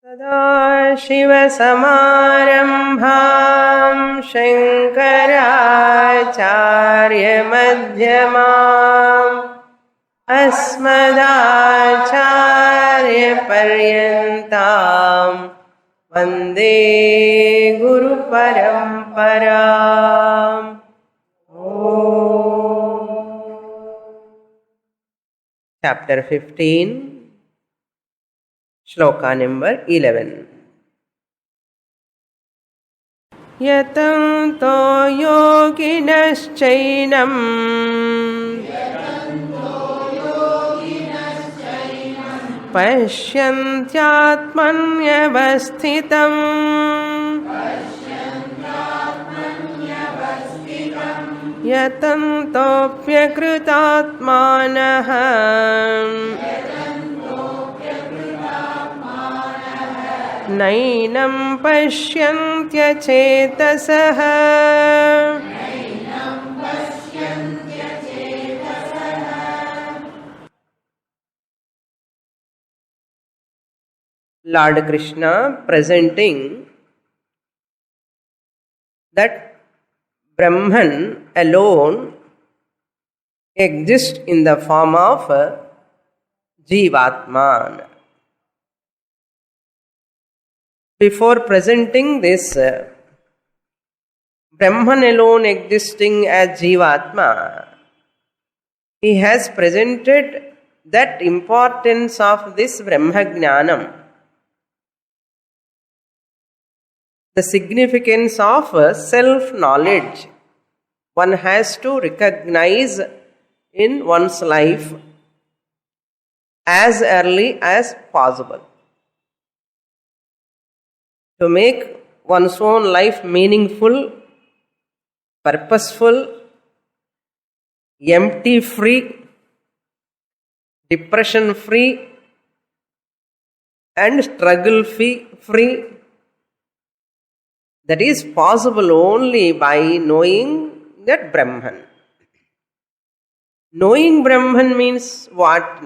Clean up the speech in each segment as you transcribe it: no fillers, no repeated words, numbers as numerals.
सदाशिवसमारम्भां शङ्कराचार्यमध्यमाम् अस्मदाचार्यपर्यन्तां वन्दे गुरुपरम्पराम्। Chapter 15, Shloka number 11. यतन्तो योगिनश्चैनं पश्यन्त्यात्मन्यवस्थितम् यतन्तोऽप्यकृतात्मानः नैनं पश्यन्त्यचेतसः। Lord Krishna presenting that Brahman alone exists in the form of Jivatman. Before presenting this Brahman alone existing as Jivatma, he has presented that importance of this Brahmagnanam, the significance of self-knowledge one has to recognize in one's life as early as possible. To make one's own life meaningful, purposeful, empty-free, depression-free, and struggle-free. That is possible only by knowing that Brahman. Knowing Brahman means what?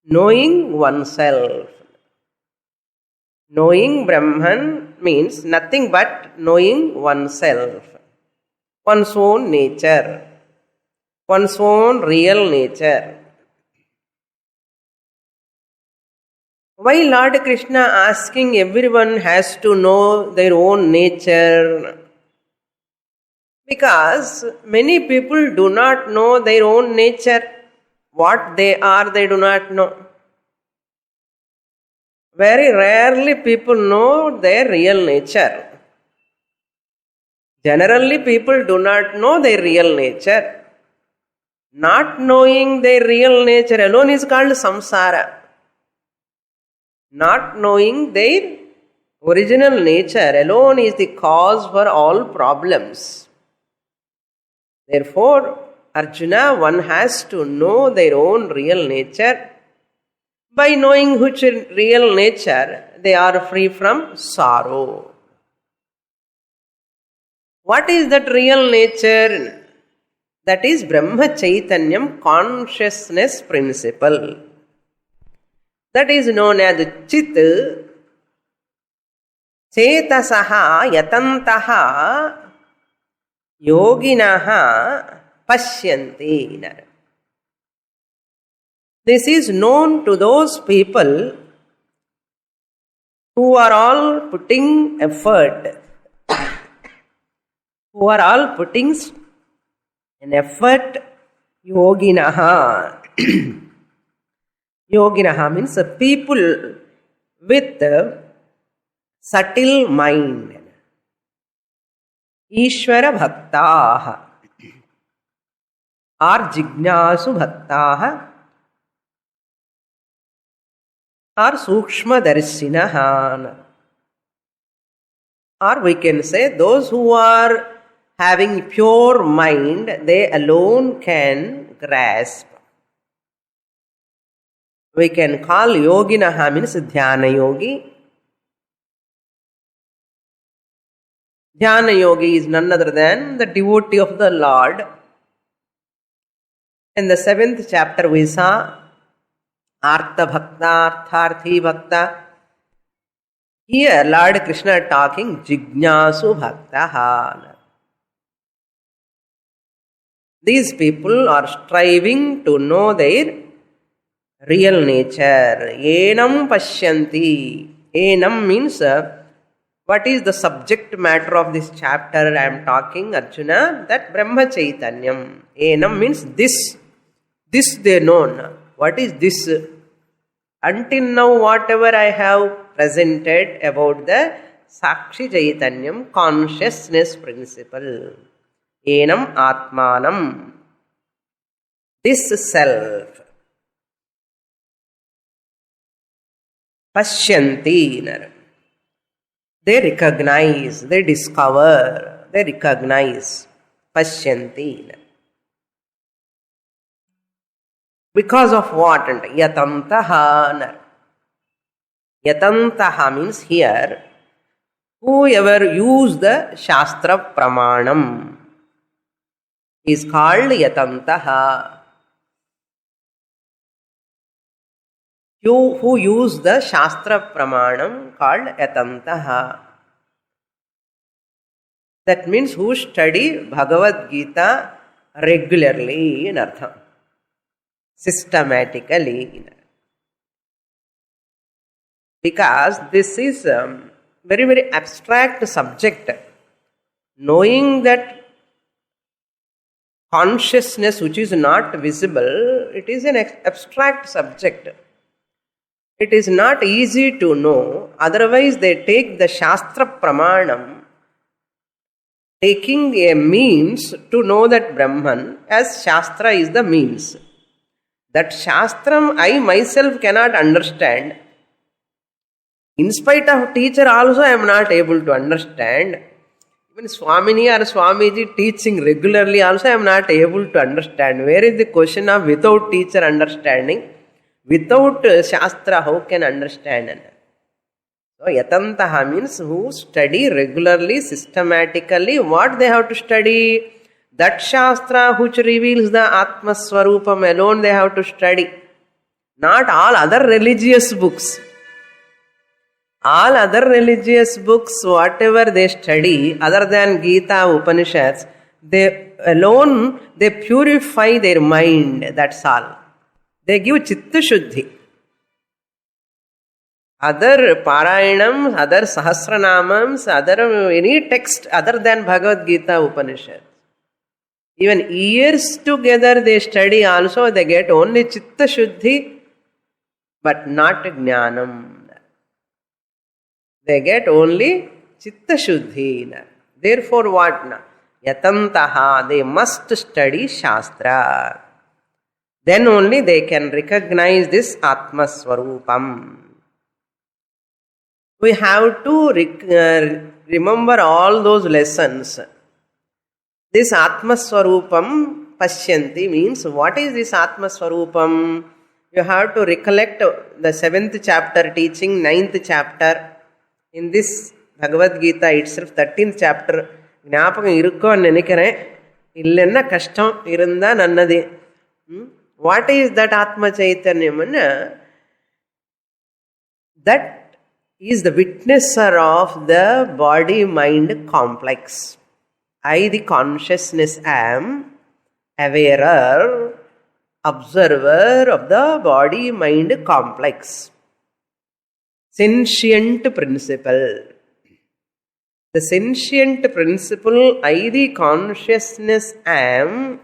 Knowing oneself. Knowing Brahman means nothing but knowing oneself, one's own nature, one's own real nature. Why Lord Krishna asking everyone has to know their own nature? Because many people do not know their own nature. What they are, they do not know. Very rarely people know their real nature. Generally people do not know their real nature. Not knowing their real nature alone is called samsara. Not knowing their original nature alone is the cause for all problems. Therefore, Arjuna, one has to know their own real nature. By knowing which real nature, they are free from sorrow. What is that real nature? That is Brahma Chaitanyam, consciousness principle. That is known as Chit Chetasaha Yatantaha Yoginaha Pashyanti. This is known to those people who are all putting effort, who are all putting an effort. Yoginaha. Yoginaha means people with subtle mind. Ishvara bhaktaha or jignasu bhaktaha or sukshma darshinaha, or we can say those who are having pure mind, they alone can grasp. We can call yoginaha means dhyana yogi. Dhyana yogi is none other than the devotee of the Lord. In the 7th chapter we saw Artha Bhakta, Artharthi Bhakta. Here, Lord Krishna talking Jignasu Bhaktaha. These people are striving to know their real nature. Enam Pashyanti. Enam means what is the subject matter of this chapter I am talking, Arjuna? That Brahma Chaitanyam. Enam means this. This they know. What is this? Until now, whatever I have presented about the Sakshi Chaitanyam, consciousness principle. Enam Atmanam. This self. Pashyanti. They recognize, they discover, they recognize. Pashyanti. Because of what? Yatantaha. Yatantaha means here, whoever use the Shastra Pramanam is called Yatantaha. You who use the Shastra Pramanam called Yatantaha. That means who study Bhagavad Gita regularly in Artham. Systematically. Because this is a very, very abstract subject. Knowing that consciousness which is not visible, it is an abstract subject. It is not easy to know. Otherwise, they take the Shastra Pramanam, taking a means to know that Brahman, as Shastra is the means. That Shastram I myself cannot understand. In spite of teacher also I am not able to understand. Even Swamini or Swamiji teaching regularly also I am not able to understand. Where is the question of without teacher understanding? Without Shastra, how can understand? So, Yatantaha means who study regularly, systematically. What they have to study? That Shastra which reveals the Atma Swarupam alone they have to study. Not all other religious books. All other religious books, whatever they study, other than Gita, Upanishads, they alone, they purify their mind. That's all. They give Chitta Shuddhi. Other Parayanams, other Sahasranamams, other any text other than Bhagavad Gita, Upanishad. Even years together they study also, they get only Chitta Shuddhi, but not Jnanam. They get only Chitta Shuddhi. Therefore what? Yatantaha, they must study Shastra. Then only they can recognize this Atma Swarupam. We have to remember all those lessons. This Atma Swarupam Pashyanti means, what is this Atma Swarupam? You have to recollect the 7th chapter teaching, 9th chapter. In this Bhagavad Gita itself, 13th chapter, ஞாபகம் இருக்கும்னு நினைக்கிறேன். இல்லைன்னா கஷ்டம், இருந்தா நன்னது. What is that Atma Chaitanyam? That is the witnesser of the body-mind complex. I, the consciousness, am awarer, observer of the body-mind complex. Sentient principle. The sentient principle, I, the consciousness, am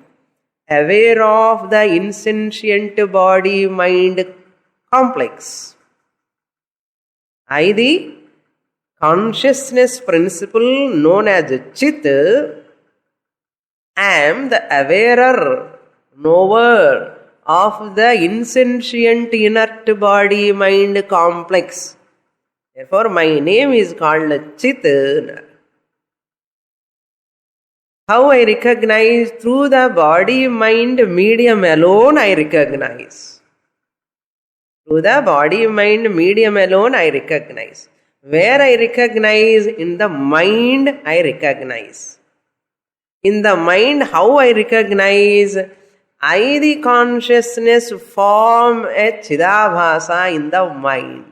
aware of the insentient body-mind complex. I, the consciousness principle known as Chit, am the awarer, knower of the insentient inert body-mind complex. Therefore, my name is called Chit. How I recognize? Through the body-mind medium alone I recognize. Through the body-mind medium alone I recognize. Where I recognize? In the mind I recognize. In the mind, how I recognize? I, the consciousness, form a Chidabhasa in the mind.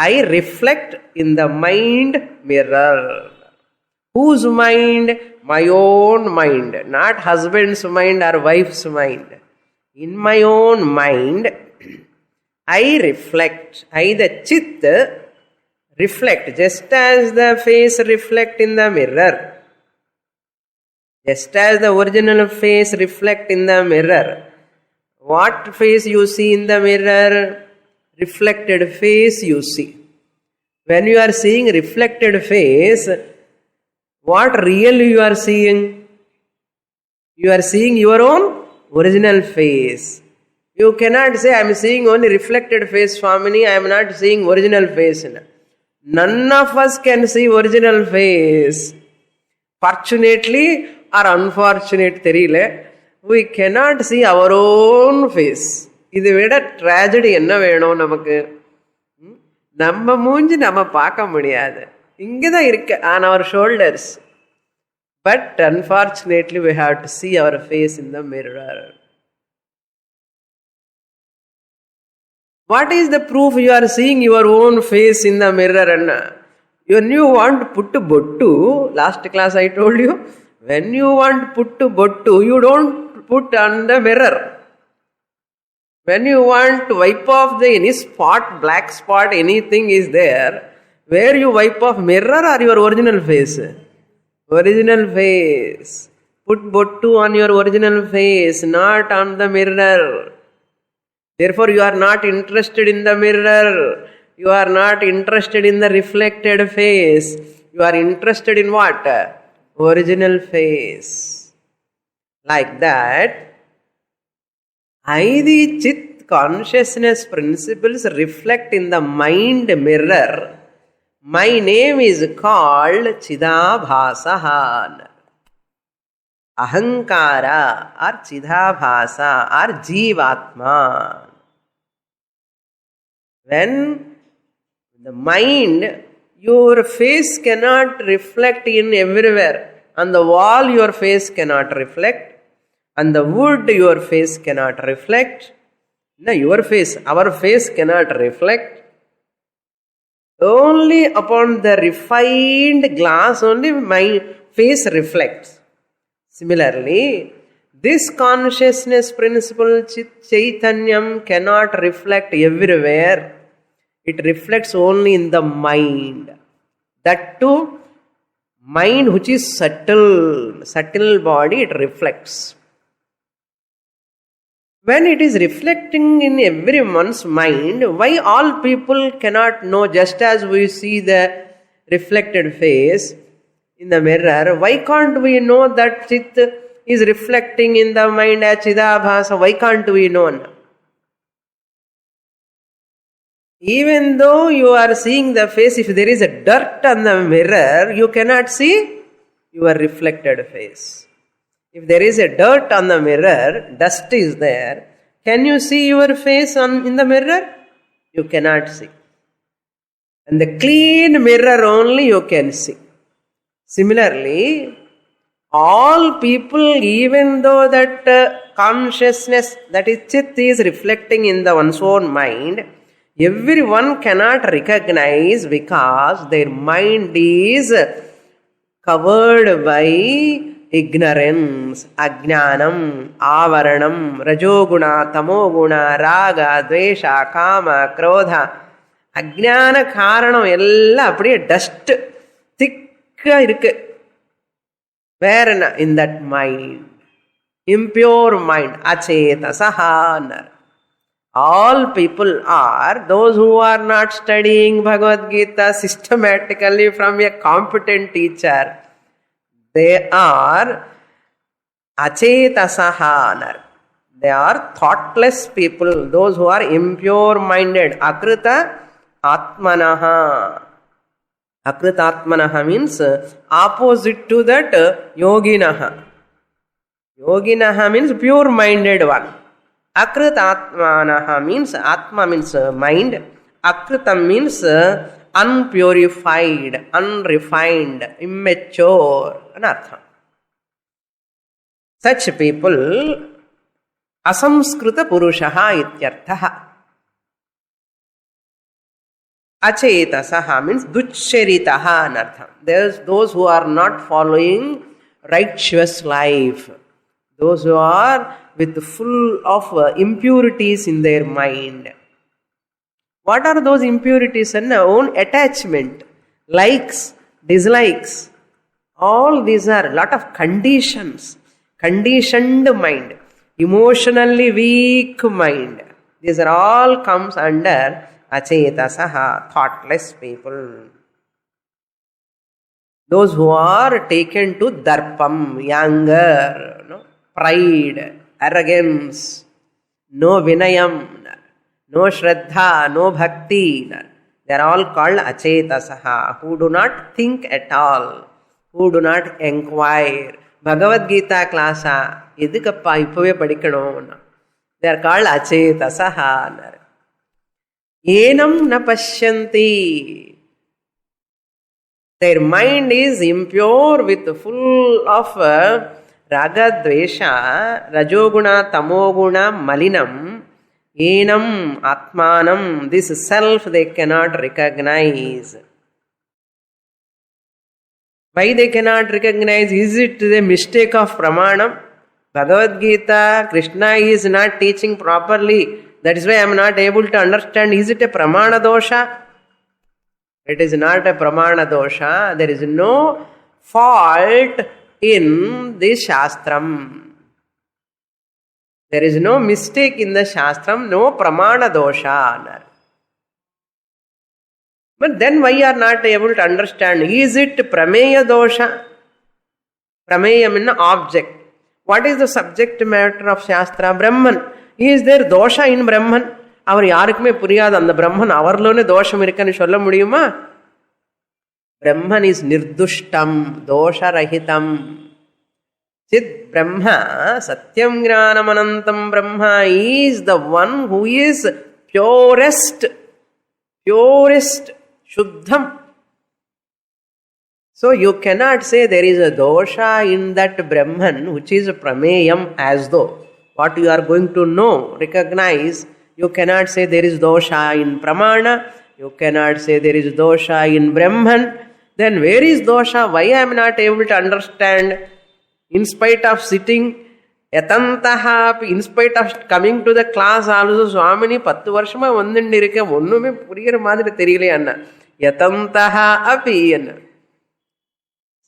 I reflect in the mind mirror. Whose mind? My own mind, not husband's mind or wife's mind. In my own mind, I reflect. I, the chit, reflect, just as the face reflect in the mirror. Just as the original face reflect in the mirror. What face you see in the mirror? Reflected face you see. When you are seeing reflected face, what real you are seeing? You are seeing your own original face. You cannot say, I am seeing only reflected face, Swamini, I am not seeing original face. None of us can see original face. Fortunately or unfortunate, we cannot see our own face. இது விட tragedy என்ன வேணும் நமக்கு? நம்ம மூஞ்சி நம்ம பார்க்க முடியாது. இங்கதான் இருக்கு on our shoulders. But unfortunately we have to see our face in the mirror. What is the proof you are seeing your own face in the mirror? When you want to put bottu, last class I told you, when you want to put bottu, you don't put on the mirror. When you want to wipe off any spot, black spot, anything is there, where you wipe off, mirror or your original face? Original face. Put bottu on your original face, not on the mirror. Therefore, you are not interested in the mirror. You are not interested in the reflected face. You are interested in what? Original face. Like that, the Chit consciousness principles reflect in the mind mirror. My name is called Chidabhasaha. Ahankara or Chidabhasa or Jivatma. When the mind, your face cannot reflect in everywhere. On the wall your face cannot reflect. On the wood your face cannot reflect. No, your face, our face cannot reflect. Only upon the refined glass only my face reflects. Similarly, this consciousness principle, Chit Chaitanyam, cannot reflect everywhere. It reflects only in the mind. That too, mind which is subtle body, it reflects. When it is reflecting in everyone's mind, why all people cannot know, just as we see the reflected face in the mirror, why can't we know that Chit is reflecting in the mind as Chidabhasa? Why can't we know? Even though you are seeing the face, if there is a dirt on the mirror, you cannot see your reflected face. If there is a dirt on the mirror, dust is there, can you see your face in the mirror? You cannot see. And the clean mirror only you can see. Similarly, all people, even though that consciousness, that is Chit, is reflecting in one's own mind, everyone cannot recognize because their mind is covered by ignorance, ajnanam, avaranam, rajoguna, tamoguna, raga, dvesha, kama, krodha. Ajnana karanam ella apdiye dust thicka irukku. Where in that mind? Impure mind, achetasaha. All people are those who are not studying Bhagavad Gita systematically from a competent teacher. They are achetasaha. They are thoughtless people, those who are impure minded. Akrita atmanaha. Akrita atmanaha means opposite to that yoginaha. Yoginaha means pure minded one. Akrita atmanaha means atma means mind. Akrita means unpurified, unrefined, immature. Anartha. Such people asamskrita purushaha ityarthaha. Achetasaha means ducharitaha anartham. There's those who are not following righteous life. Those who are with full of impurities in their mind. What are those impurities? And own attachment, likes, dislikes. All these are a lot of conditions. Conditioned mind. Emotionally weak mind. These are all comes under achetasaha, thoughtless people. Those who are taken to darpam, anger, pride, arrogance, no vinayam, no shraddha, no bhakti. They are all called achetasaha, who do not think at all, who do not inquire. Bhagavad Gita class, idukappa ippove padikano. They are called achetasaha. Enam na pashyanti. Their mind is impure with full of raga, dvesha, rajoguna, tamoguna, malinam. Enam atmanam. This self they cannot recognize. Why they cannot recognize? Is it the mistake of pramanam? Bhagavad Gita, Krishna is not teaching properly. That is why I am not able to understand. Is it a pramana dosha? It is not a pramana dosha. There is no fault in the shastram. There is no mistake in the shastram, no pramana dosha. But then why you are not able to understand? Is it prameya dosha? Prameya means object. What is the subject matter of shastra? Brahman. Is there dosha in Brahman? அவர் யாருக்குமே புரியாது அந்த பிரம்மன் அவர்லோனே தோஷம் இருக்குன்னு சொல்ல முடியுமா? Brahman is nirdushtam, dosharahitam. Chit Brahma, Satyam Jnanam Anantam Brahma is the one who is purest, Shuddham. So you cannot say there is a dosha in that Brahman which is a prameyam as though. What you are going to know, recognize, you cannot say there is dosha in pramana, you cannot say there is dosha in Brahman. Then where is dosha? Why I am not able to understand? In spite of sitting, yatantaha, in spite of coming to the class also, Swamini 10 varshama vandandirike onnume puriyra madiri theriyale anna. Yatantaha api anna.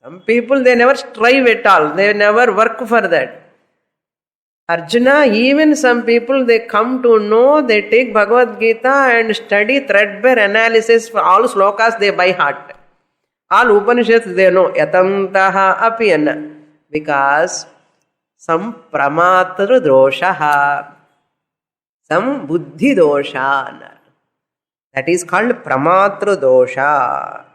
Some people, they never strive at all. They never work for that. Arjuna, even some people, they come to know, they take Bhagavad Gita and study threadbare analysis for all slokas they by heart. All Upanishads they know. Yatantaha api anna. Because some pramatra dosha, some buddhi dosha. That is called pramatra dosha.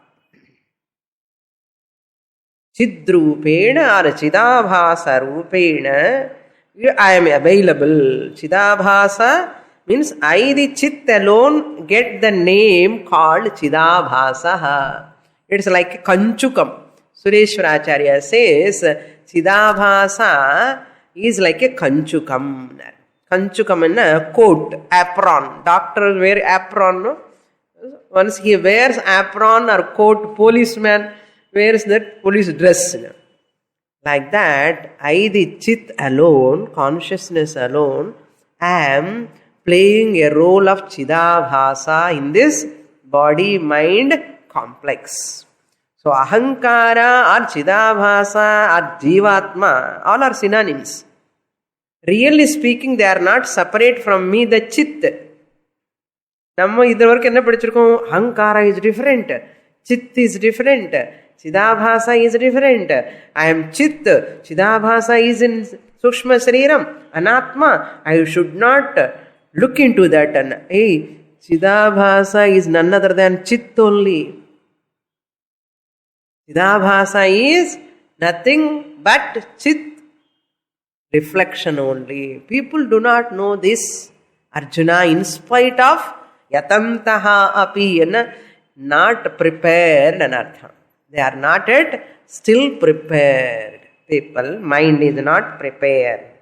Chidrupena or chidabhasa rupena, I am available. Chidabhasa means I, the chit alone, get the name called chidabhasa. It's like kanchukam. Sureshwaracharya says chidabhasa is like a kanchukam. Kanchukam is a coat, apron. Doctors wear apron. No? Once he wears apron or coat, policeman wears that police dress. Like that, I, the chit alone, consciousness alone, am playing a role of chidabhasa in this body-mind complex. So, ahankara or chidabhasa or jivatma, all are synonyms. Really speaking, they are not separate from me, the chit. Namma idhar varku enna padichirukom? Ahankara is different. Chit is different. Chidabhasa is different. I am chit. Chidabhasa is in sukshma shariram, anatma. I should not look into that. And hey, chidabhasa is none other than chit only. Chidabhasa is nothing but chit, reflection only. People do not know this. Arjuna, in spite of yatantaha api, not prepared anartha. They are not yet still prepared. People, mind is not prepared.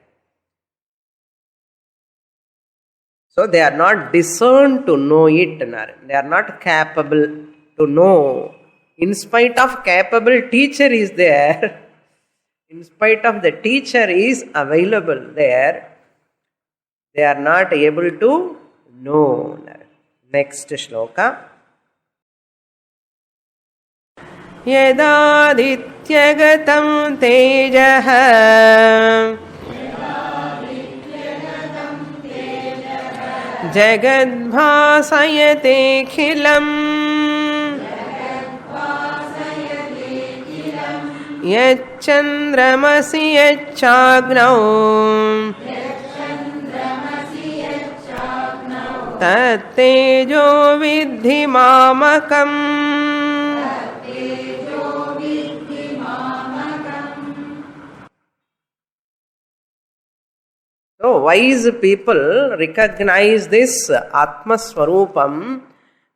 So they are not discerned to know it. They are not capable to know. In spite of capable teacher is there, in spite of the teacher is available there, they are not able to know. Next shloka. Yadadityagatam tejaha jagadbhasayate khilam yachandramasi yacchagnau tattejo vidhi mamakam. So wise people recognize this Atma Swarupam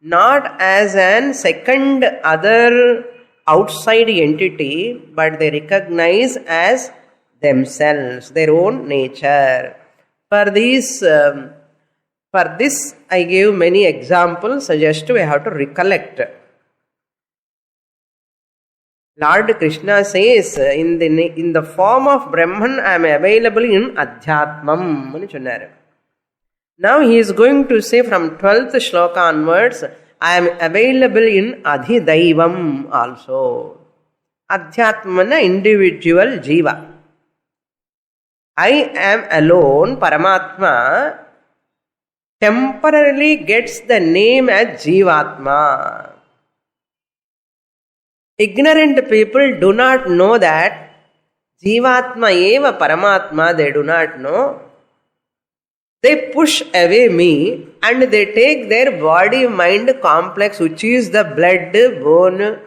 not as an second other outside entity, but they recognize as themselves, their own nature. For this, I gave many examples. Suggest we have to recollect. Lord Krishna says, in the form of Brahman, I am available in Adhyatmam. Now he is going to say from 12th shloka onwards, I am available in Adhidaivam also. Adhyatmana, individual jiva. I am alone, Paramatma, temporarily gets the name as Jivatma. Ignorant people do not know that Jivatma eva Paramatma, they do not know. They push away me and they take their body-mind complex, which is the blood, bone,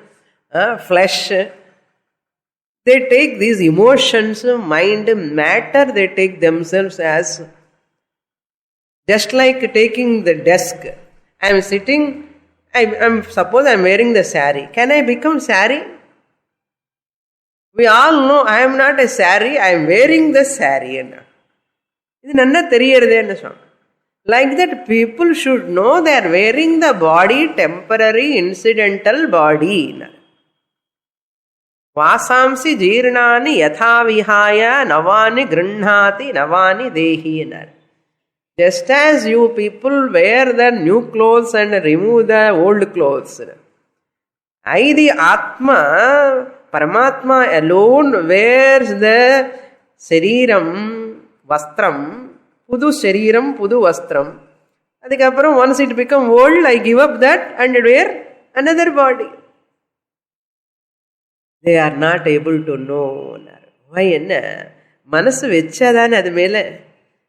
flesh. They take these emotions, mind, matter, they take themselves as just like taking the desk. I am sitting, suppose I am wearing the sari. Can I become sari? We all know I am not a sari, I am wearing the sari. Like that, people should know they are wearing the body, temporary, incidental body. Vasamsi jirnani yatha vihaya navani grunhati navani dehi. Just as you people wear the new clothes and remove the old clothes, I, the Atma, Paramatma alone wears the Shariram, Vastram, Pudu Shariram, Pudu Vastram. Adhikaparam, once it becomes old, I give up that and wear another body. They are not able to know. Why? Manasu vechadana adu mele.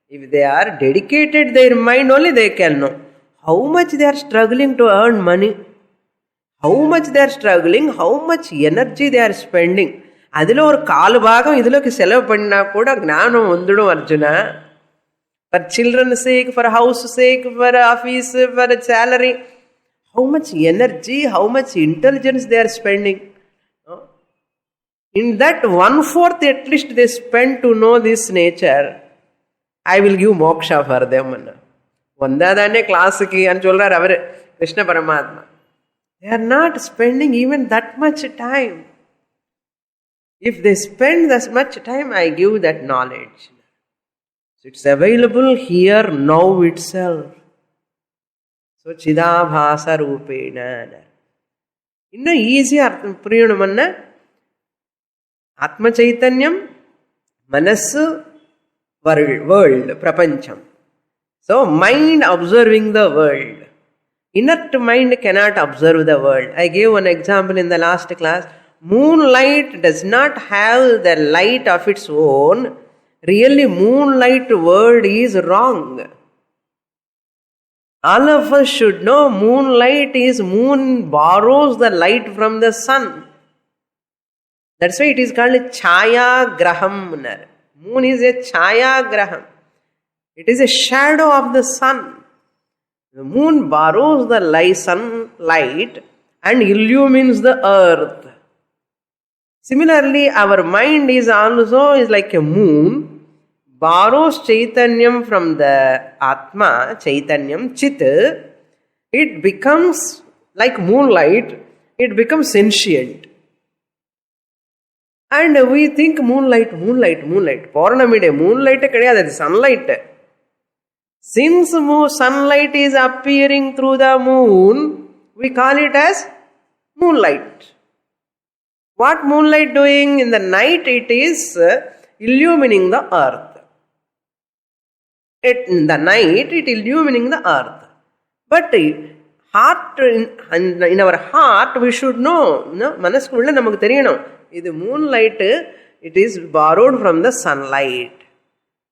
If they are dedicated their mind, only they can know. How much they are struggling to earn money. How much they are struggling, how much energy they are spending. Adilo or kaalu bhagam idiloki selavu panna kuda gnanam undudum Arjuna. For children's sake, for house sake, for office, for salary. How much energy, how much intelligence they are spending. In that 1/4 at least they spend to know this nature. I will give moksha for them. Vandadane class ki and cholrar avare Krishna Paramatma. They are not spending even that much time. If they spend that much time, I give that knowledge. So it's available here now itself. So Chidabhasa Rupena. In a easy Priyanamana Atma Chaitanyam Manasu world, prapancham. So mind observing the world. Inert mind cannot observe the world. I gave one example in the last class. Moonlight does not have the light of its own. Really, moonlight word is wrong. All of us should know moonlight is moon borrows the light from the sun. That's why it is called Chaya Graham. Moon is a Chaya Graham. It is a shadow of the sun. The moon borrows the sunlight and illumines the earth. Similarly, our mind is also like a moon, borrows Chaitanyam from the Atma, Chaitanyam, Chit, it becomes like moonlight, it becomes sentient. And we think moonlight. Purnami day, moonlight kadiyadu, sunlight. Since sunlight is appearing through the moon, we call it as moonlight. What moonlight doing? In the night it is illumining the earth. In the night it illumining the earth. But heart, in our heart we should know, manaskulla namakku theriyano. This moonlight, it is borrowed from the sunlight.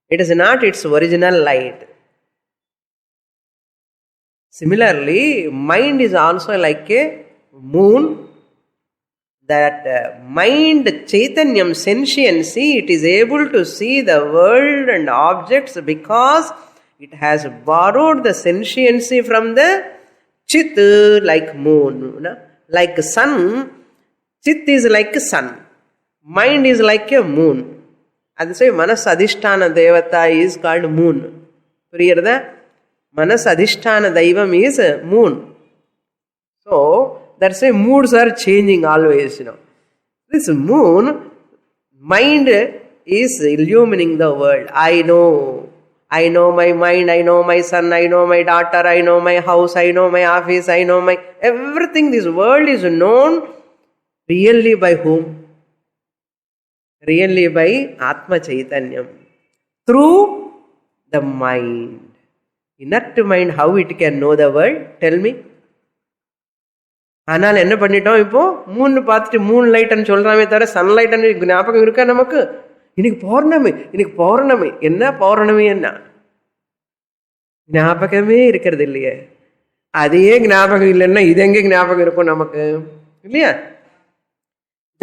It is not its original light. Similarly, mind is also like a moon. That mind, Chaitanyam, sentiency, it is able to see the world and objects because it has borrowed the sentiency from the Chit, like moon. Like sun, Chit is like sun. Mind is like a moon. That's why Manas Adhisthana Devata is called moon. Manas Adhisthana Daivam is moon. So, that's why moods are changing always. This moon, mind is illumining the world. I know my mind, I know my son, I know my daughter, I know my house, I know my office, I know my everything. This world is known really by whom? Really by Atma Chaitanyam. Through the mind. Inert mind, how it can know the world? Tell me. ஆனால் என்ன பண்ணிட்டோம், இப்போ மூணு பார்த்துட்டு Moon லைட்னு சொல்றாமே தவிர சன்லைட்னு ஞாபகம் இருக்கா நமக்கு? இன்னைக்கு பௌர்ணமி என்ன பௌர்ணமி என்ன ஞாபகமே இருக்கிறது இல்லையே. அதே ஞாபகம் இல்லைன்னா இது எங்கே ஞாபகம் இருக்கும் நமக்கு இல்லையா?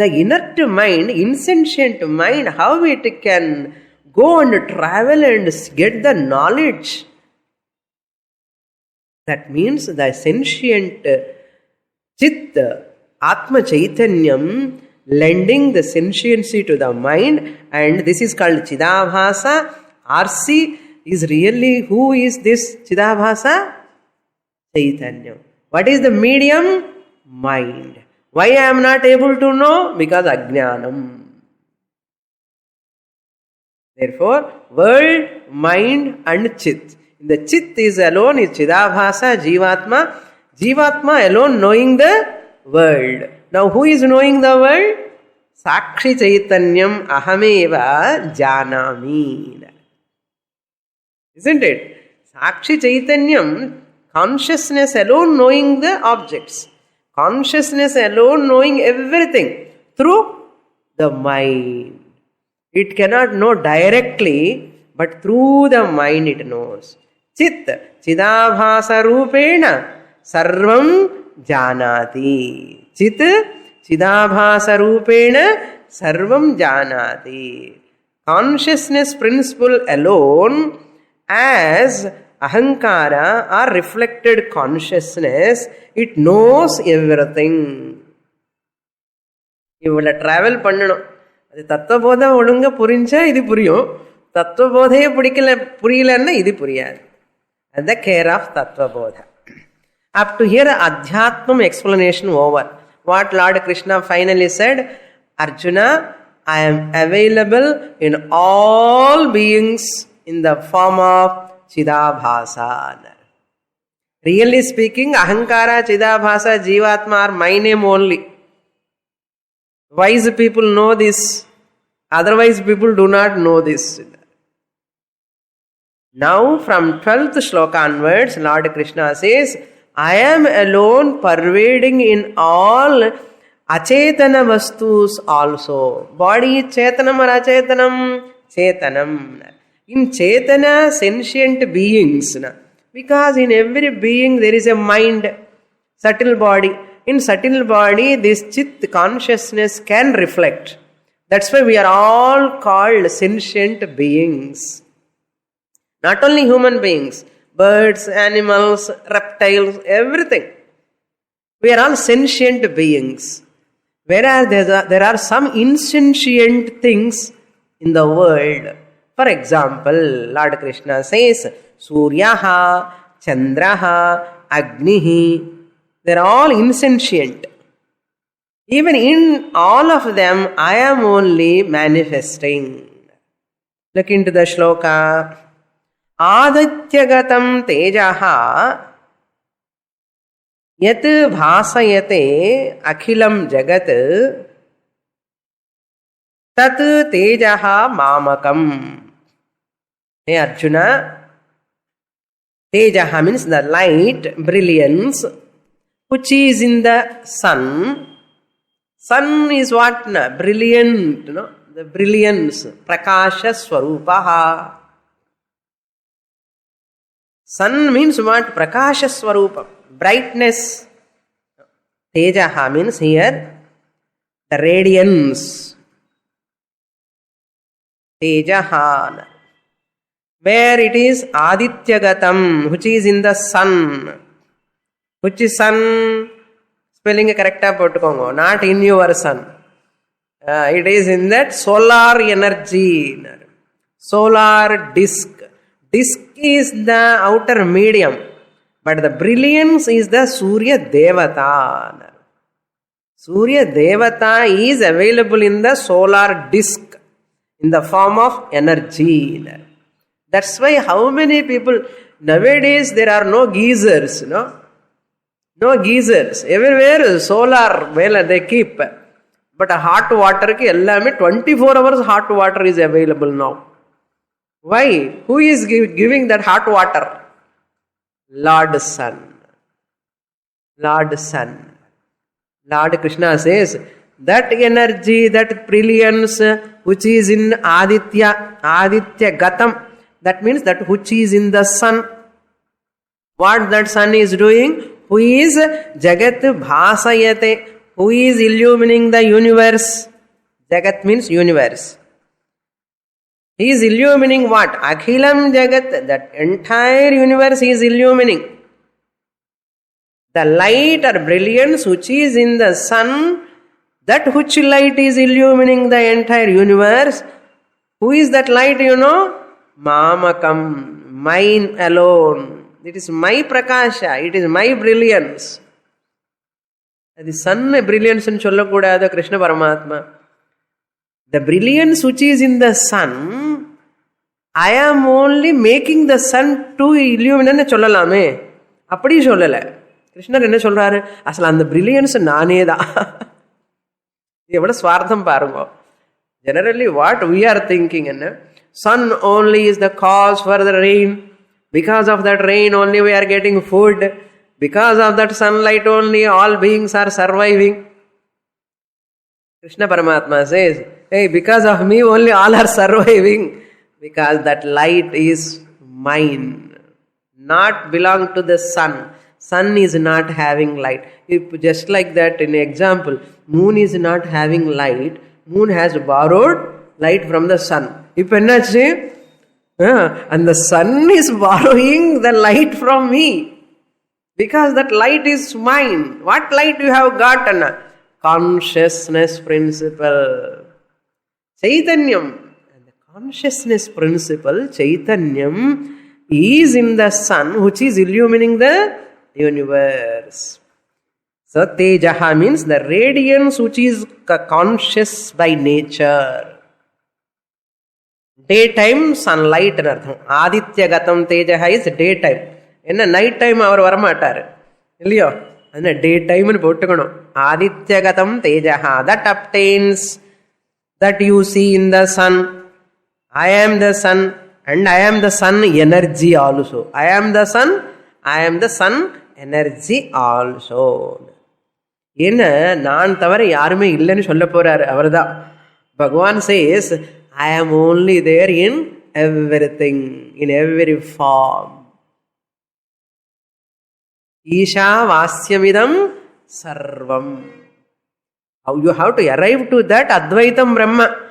The inert mind, insentient mind, how it can go and travel and get the knowledge? That means the sentient Chit, Atma Chaitanyam, lending the sentiency to the mind, and this is called Chidabhasa. RC is really, who is this Chidabhasa? Chaitanyam. What is the medium? Mind. Why I am not able to know? Because Ajnanam. Therefore, world, mind and Chit. The Chit is alone, is Chidabhasa, Jivatma. Jivatma alone knowing the world. Now who is knowing the world? Sakshi Chaitanyam ahameva janami. Isn't it? Sakshi Chaitanyam, consciousness alone knowing the objects. Consciousness alone knowing everything through the mind. It cannot know directly, but through the mind it knows. Chit, Chidabhasa Rupena, Sarvam Janati. Chit, Chidabhasa Rupena, Sarvam Janati. Consciousness principle alone as Ahankara or reflected consciousness, it knows everything. இவ்வளோ travel பண்ணணும். அது தத்துவபோதம் ஒழுங்காக புரிஞ்சா இது புரியும். தத்துவபோதையே புரியலன்னா இது புரியாது. அது care of Tattvabodha. Up to here, Adhyatmam explanation over. What Lord Krishna finally said, Arjuna, I am available in all beings in the form of Chidabhasa. Really speaking, Ahankara, Chidabhasa, Jivatma are my name only. Wise people know this. Otherwise people do not know this. Now from 12th shloka onwards, Lord Krishna says, I am alone pervading in all achetana vastus also. Body is chetanam or achetanam? Chetanam. In chetana, sentient beings. Because in every being there is a mind, subtle body. In subtle body, this chit consciousness can reflect. That's why we are all called sentient beings. Not only human beings, birds, animals, reptiles, everything. We are all sentient beings. Whereas there are some insentient things in the world. For example, Lord Krishna says, Suryaha, Chandraha, Agnihi, they're all insentient. Even in all of them, I am only manifesting. Look into the shloka. Adatyagatam tejaha yat bhasayate akhilam jagat tat tejaha mamakam. Hey Arjuna, tejaha means the light, brilliance, which is in the sun. Sun is what? Brilliant, the brilliance, prakasha swarupaha. Sun means what? Prakasha swarupa, brightness. Tejaha means here the radiance. Tejaha, where it is Adityagatam, which is in the sun. Which is sun? Spelling correct pottukongo, not in your sun. It is in that solar energy. Solar disk. Disk is the outer medium, but the brilliance is the Surya Devata. Surya Devata is available in the solar disk in the form of energy. That's why how many people nowadays there are no geysers, No geysers. Everywhere solar they keep. But hot water ki ellame 24 hours hot water is available now. Why? Who is giving that hot water? Lord Sun. Lord Sun. Lord Krishna says, that energy, that brilliance which is in Aditya Gatam, that means that which is in the sun. What that sun is doing? Who is Jagat Bhasayate? Who is illumining the universe? Jagat means universe. He is illumining what? Akhilam Jagat, that entire universe he is illumining. The light or brilliance which is in the sun, that which light is illumining the entire universe. Who is that light, Mamakam, mine alone. It is my prakasha, it is my brilliance. The sun brilliance in Chollakudada Krishna Paramatma. The brilliance which is in the sun, I am only making the sun to illuminate Chollalame. Appadi Chollala. Krishna என்ன சொல்றாரு? அசல் அந்த brilliance நானே தான். எவ்வளவு ஸ்வார்த்தம் பாருங்க. Generally what we are thinking, sun only is the cause for the rain. Because of that rain only we are getting food. Because of that sunlight only all beings are surviving. Krishna Paramatma says, hey, because of me only all are surviving. Because that light is mine. Not belong to the sun. Sun is not having light. If just like that in example, moon is not having light. Moon has borrowed light from the sun. If ennachu? And the sun is borrowing the light from me. Because that light is mine. What light you have gotten? Consciousness principle. Chaitanyam. And the consciousness principle, Chaitanyam, is in the sun which is illumining the universe. So Tejaha means the radiance which is conscious by nature. Daytime sunlight and artham. Aditya Gatam Tejaha is daytime. In a night time our varamatar. Illiyo? And a daytime and pottukano. Aditya Gatam Tejaha. That obtains, that you see in the sun. I am the sun and I am the sun energy also. I am the sun energy also. Yenna naan thavara yarume illanu solla poraru avarda. Bhagavan says, I am only there in everything, in every form. Isha Vasyamidam Sarvam. You have to arrive to that Advaitam Brahma.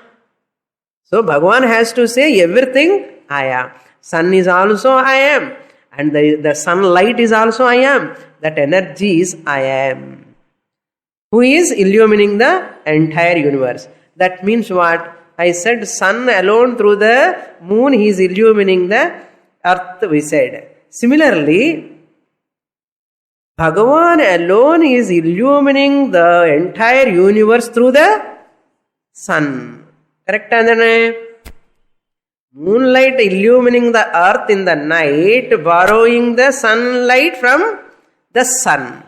So Bhagavan has to say everything I am. Sun is also I am. And the sunlight is also I am. That energy is I am. Who is illumining the entire universe. That means what? I said sun alone through the moon, he is illumining the earth, we said. Similarly, Bhagavan alone is illumining the entire universe through the sun. Correct? Moonlight illumining the earth in the night, borrowing the sunlight from the sun.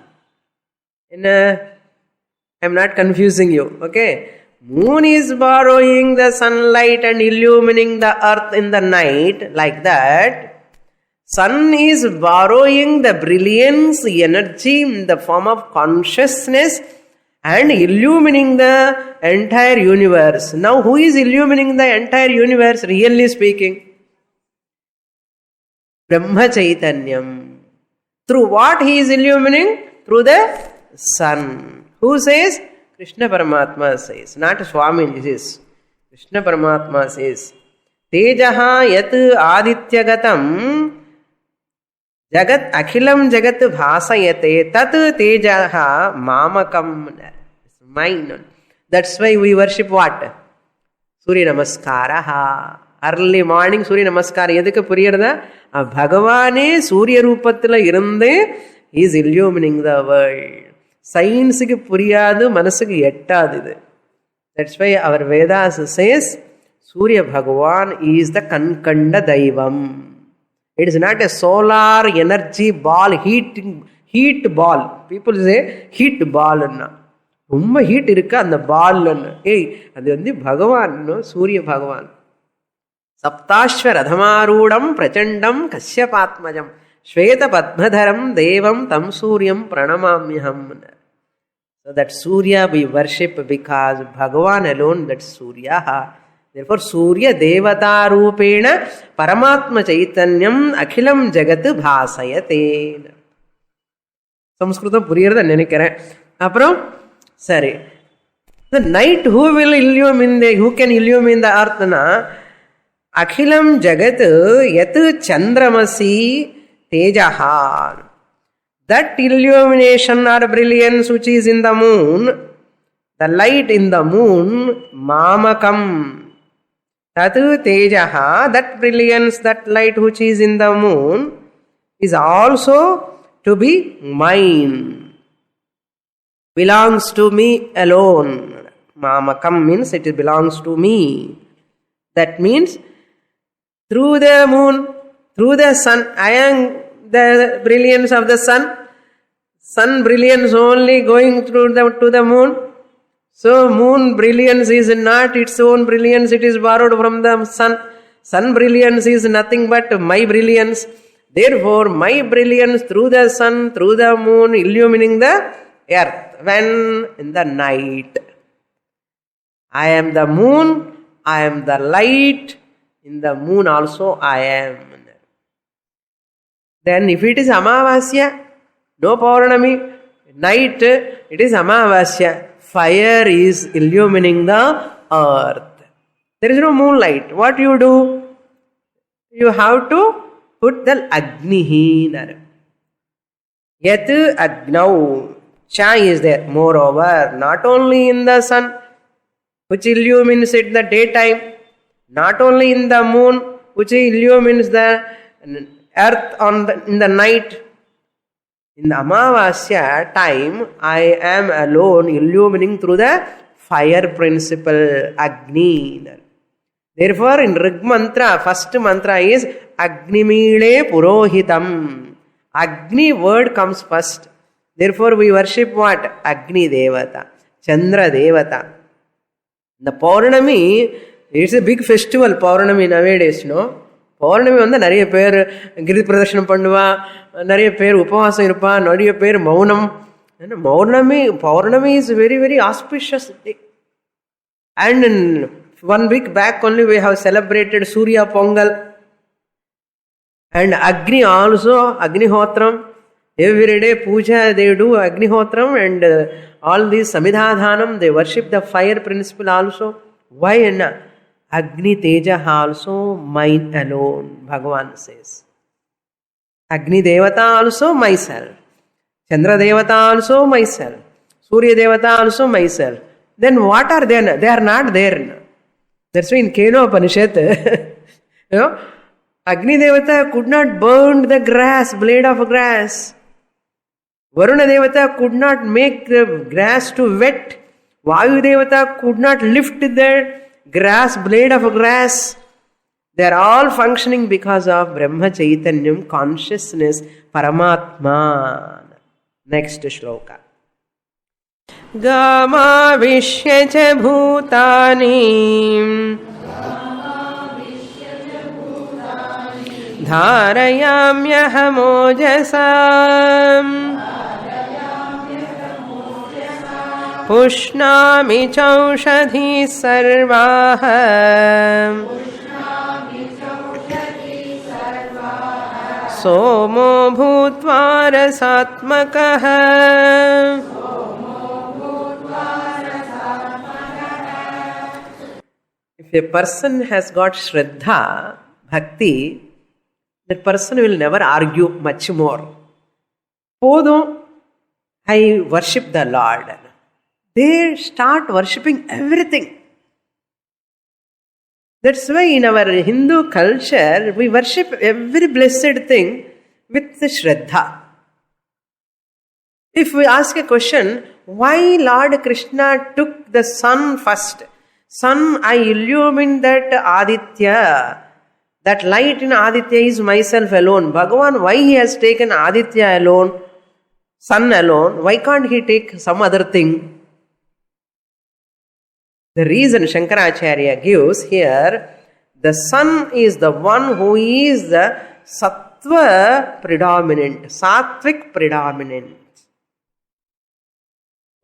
I'm not confusing you. Okay? Moon is borrowing the sunlight and illumining the earth in the night, like that. Sun is borrowing the brilliance, energy in the form of consciousness and illumining the entire universe. Now, who is illumining the entire universe, really speaking? Brahma Chaitanyam. Through what he is illumining? Through the sun. Who says? Krishna Paramatma says. Not Swami, this is. Krishna Paramatma says. Tejaha yat adityagatam Jagat akhilam jagat bhasayate tat tejaha mamakam. It's mine. That's why we worship what? Surya Namaskara. Early morning Surya Namaskara. Edukku puriyarada? Bhagavane Surya Rupathila irunde, he is illumining the world. Science ku puriyadu, manasukku ettadu. That's why our Vedas says Surya Bhagavan is the Kankanda Daivam. It is not a solar energy ball, heat ball. People say heat ball. Rumma heat irukka and the ball. Hey, adu vandi Bhagavan, no? Surya Bhagavan. Saptashva radhamarudam prachandam kasyapatmajam shveta padmadharam devam tam suryam pranamamyaham. So that Surya we worship because Bhagavan alone, that's Surya. Therefore, Surya Devata Rupena Paramatma Chaitanyam Akhilam Jagat Bhasayate. Samskrutam puriyarada nenikaren. Appuram, sorry. The night, who will illumine who can illumine the earth na? Akhilam Jagat Yat Chandramasi Tejaha. That illumination or brilliance which is in the moon, the light in the moon, Mamakam. Tatu tejaha, that brilliance, that light which is in the moon, is also to be mine. Belongs to me alone. Mamakam means it belongs to me. That means through the moon, through the sun, I am the brilliance of the sun. Sun brilliance only going through to the moon. So, moon brilliance is not its own brilliance, it is borrowed from the sun. Sun brilliance is nothing but my brilliance. Therefore, my brilliance through the sun, through the moon, illumining the earth. When? In the night. I am the moon, I am the light. In the moon also I am. Then, if it is Amavasya, no Paurnami, night, it is Amavasya. Fire is illumining the earth. There is no moonlight. What you do? You have to put the Agnihi. Yat Agnau. Cha is there. Moreover, not only in the sun, which illumines it the daytime, not only in the moon, which illumines the earth in the night. In the Amavasya time, I am alone illumining through the fire principle, Agni. Therefore, in Rig Mantra, first mantra is Agnimile Purohitam. Agni word comes first. Therefore, we worship what? Agni Devata, Chandra Devata. The Paurnami, it's a big festival, Paurnami nowadays, no? பௌர்ணமி வந்து நிறைய பேர் கிரி பிரதர்ஷனம் பண்ணுவா, நிறைய பேர் உபவாசம் இருப்பா, நிறைய பேர் மௌனம். Paurnami is very, very auspicious day. And in 1 week back only we have celebrated Surya Pongal. And Agni also, Agnihotram. Every day puja they do Agnihotram, and all these Samidhadhanam, they worship the fire principle also. Why? Agni Teja also mine alone, Bhagavan says. Agni Devata also myself. Chandra Devata also myself. Surya Devata also myself. Then what are they? They are not there. That's why in Keno Upanishad, Agni Devata could not burn the blade of grass. Varuna Devata could not make the grass to wet. Vayu Devata could not lift the blade of grass. They are all functioning because of Brahma Chaitanyam, consciousness, Paramatma. Next shloka. Gama Vishya Bhutani Dharayamyaham Pushnami Chaushadhi Sarvaha Somo Bhutva Rasatmakaha. If a person has got Shraddha, Bhakti, that person will never argue much more. Podum, I worship the Lord. They start worshipping everything. That's why in our Hindu culture, we worship every blessed thing with the Shraddha. If we ask a question, why Lord Krishna took the sun first? Sun, I illumine that Aditya. That light in Aditya is myself alone. Bhagavan, why he has taken Aditya alone, sun alone? Why can't he take some other thing? The reason Shankaracharya gives here, the sun is the one who is the sattva predominant, sattvic predominant.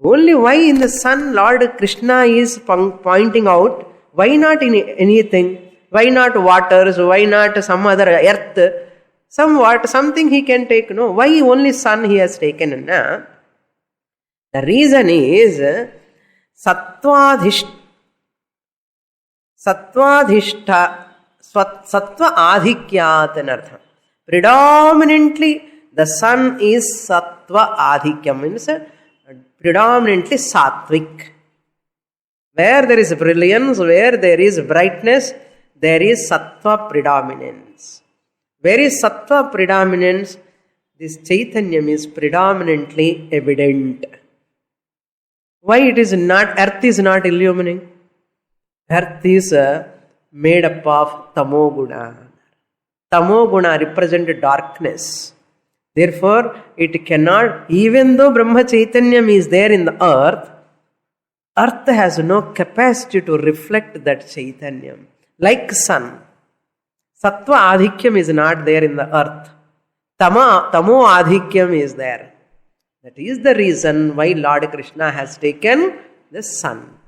Only why in the sun Lord Krishna is pointing out, why not in anything? Why not waters? Why not some other earth? Something he can take, no? Why only sun he has taken? Na? The reason is sattva adhikyat anartha. Predominantly the sun is sattva adhikyam, means predominantly sattvic. Where there is brilliance, where there is brightness, there is sattva predominance. Where is sattva predominance? This Chaitanyam is predominantly evident. Why it is not, earth is not illuminating? Earth is made up of tamoguna. Tamoguna represents darkness. Therefore, it cannot, even though Brahma Chaitanyam is there in the earth has no capacity to reflect that Chaitanyam. Like sun, sattva adhikyam is not there in the earth. Tamo adhikyam is there. That is the reason why Lord Krishna has taken the sun.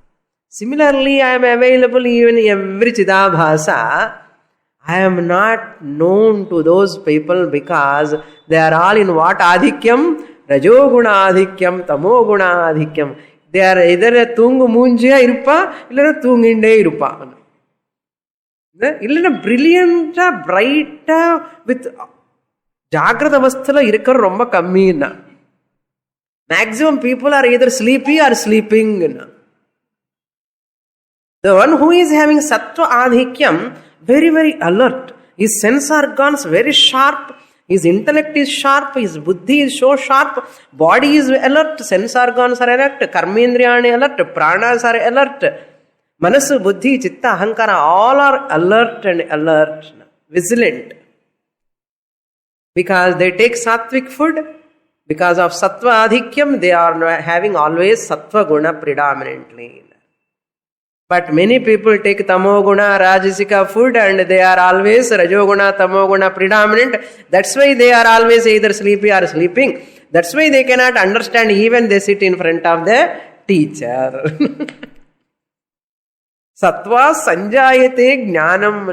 Similarly, I am available even in every Chidabhasa. I am not known to those people because they are all in what adhikyam? Rajoguna adhikyam, tamoguna adhikyam. They are either a tungu munjiya iruppa, illa tunginde iruppa. Illa brilliant, bright, with Jagrata avasthala irukkar romba kammi. Maximum people are either sleepy or sleeping. The one who is having sattva adhikyam, very, very alert. His sense organs very sharp. His intellect is sharp. His buddhi is so sharp. Body is alert. Sense organs are alert. Karmendriyani alert. Pranas are alert. Manasu, buddhi, chitta, ahankara, all are alert and alert. Vigilant. Because they take sattvic food. Because of sattva adhikyam, they are having always sattva guna predominantly. But many people take tamoguna, rajasika food and they are always rajoguna, tamoguna predominant. That's why they are always either sleepy or sleeping. That's why they cannot understand even they sit in front of the teacher. Sattva sanjayate jnanam.